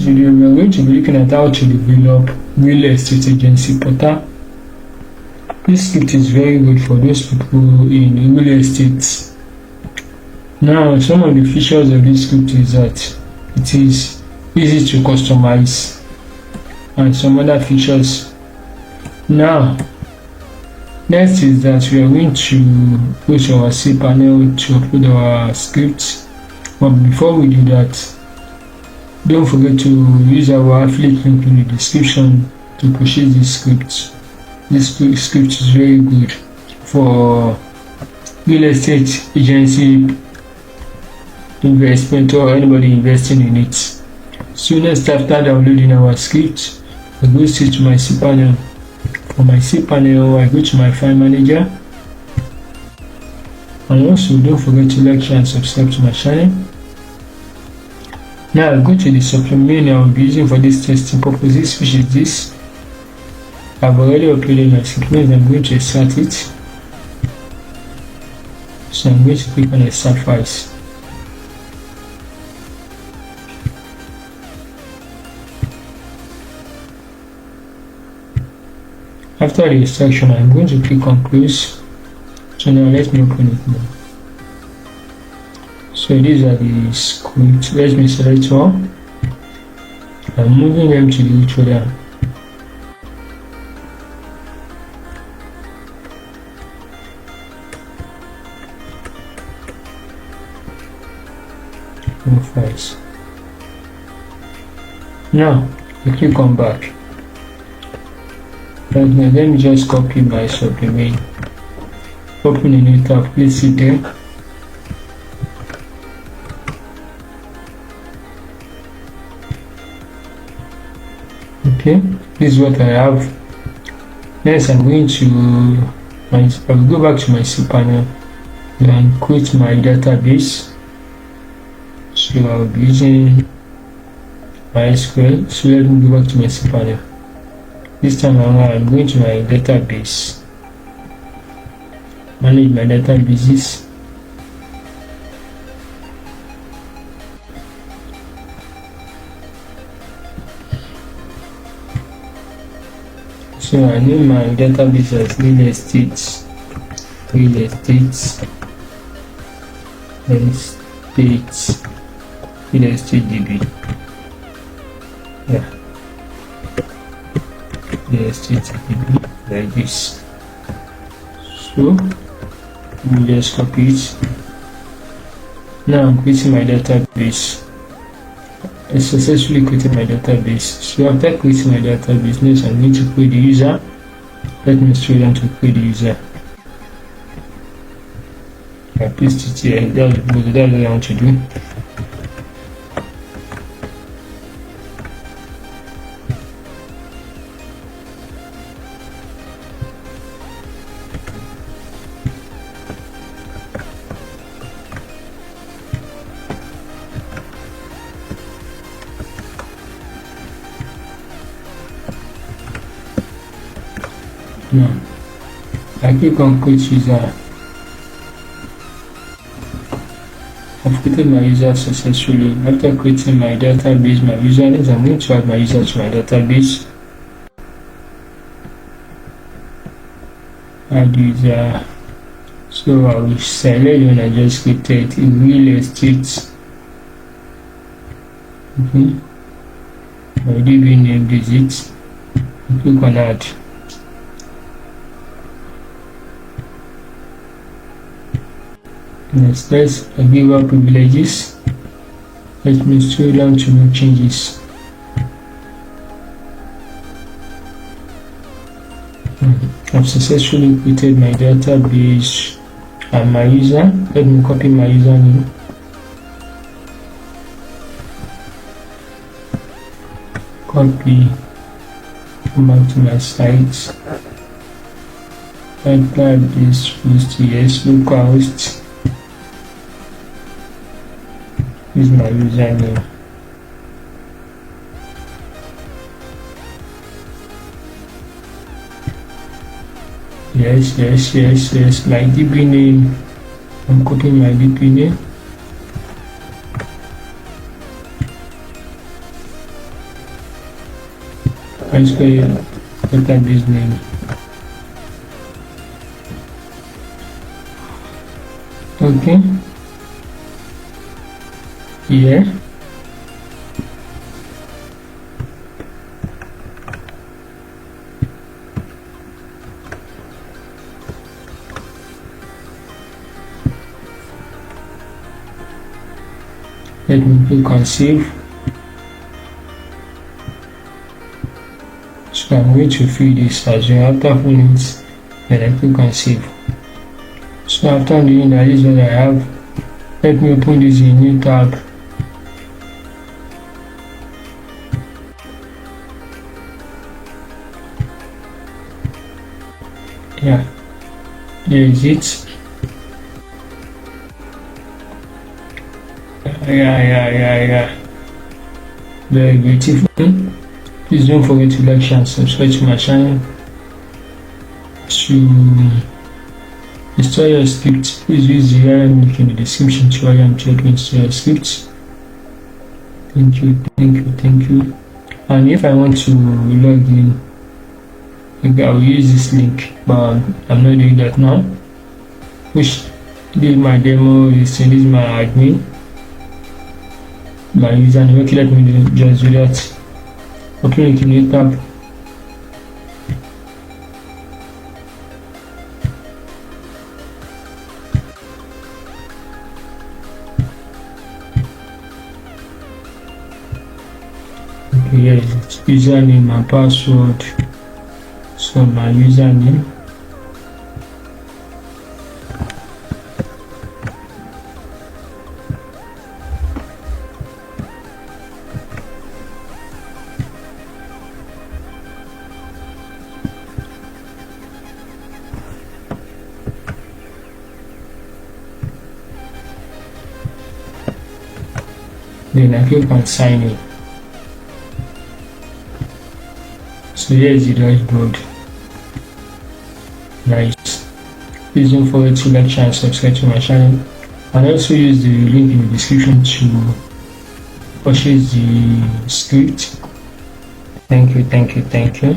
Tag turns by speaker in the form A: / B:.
A: this video, we are going to be looking at how to develop real estate agency portal. This script is very good for those people in real estate. Now, some of the features of this script is that it is easy to customize and some other features. Now, next is that we are going to go to our cPanel to upload our script. But before we do that, don't forget to use our affiliate link in the description to purchase this script. This script is very good for real estate agency investment or anybody investing in it. So next, after downloading our script, I go straight to my cPanel. For my cPanel, I go to my file manager, and also don't forget to like, share and subscribe to my channel. Now I go to the supplement menu I will be using for this testing purposes, which is this. I've already uploaded my supplement. I'm going to extract it. So I'm going to click on extract files. After the extraction, I'm going to click on close. So now let me open it now. So these are the scripts. Let me select one. I'm moving them to the folder. No files. Now I click on back. Right now, let me just copy my supplement. Open a new tab, place it there. Okay, this is what I have. Next, I'm going to I will go back to my cPanel and create my database. So I'll be using MySQL. So let me go back to my cPanel. This time around, I'm going to my database. Manage my databases. So I name my database as real estate DB. Yeah, real estate DB, like this. So we'll just copy it. Now I'm creating my database. I successfully created my database. So after creating my database, next I'm going to create the user. Let me show them to create the user. I paste it here. That's what I want to do. Now, I click on create user. I've created my user successfully. After creating my database, my usernames, I'm going to add my user to my database. Add user. So I will select when I just created real estate. Okay. My DB name is it. Click on add. Next, let's give our privileges. Let me scroll down to make changes. I've successfully created my database and my user. Let me copy my username. Copy. Come back to my site. Enter this host, yes, localhost. This is my username. Yes, my DB name. I'm copying my DB name. let's go look at this name. Okay, here let me click on save. So I'm going to fill this as well. After filling it, then I click on save. So after doing that, this is what I have. Let me open this in a new tab. Yeah, there is it. Yeah. Very beautiful. Please don't forget to like, share, and subscribe to my channel. To install your script, please use the URL link in the description to check install your script. Thank you. And if I want to log in, I will use this link, but I'm not doing that now. Which this is my demo, this is my admin, my username. Okay, let me just do that. Okay, you can tab. Okay, yes, username and password. So my username, then I click on sign in. So here is the dashboard. Nice. Please don't forget to like, share, and subscribe to my channel, and also use the link in the description to purchase the script. Thank you.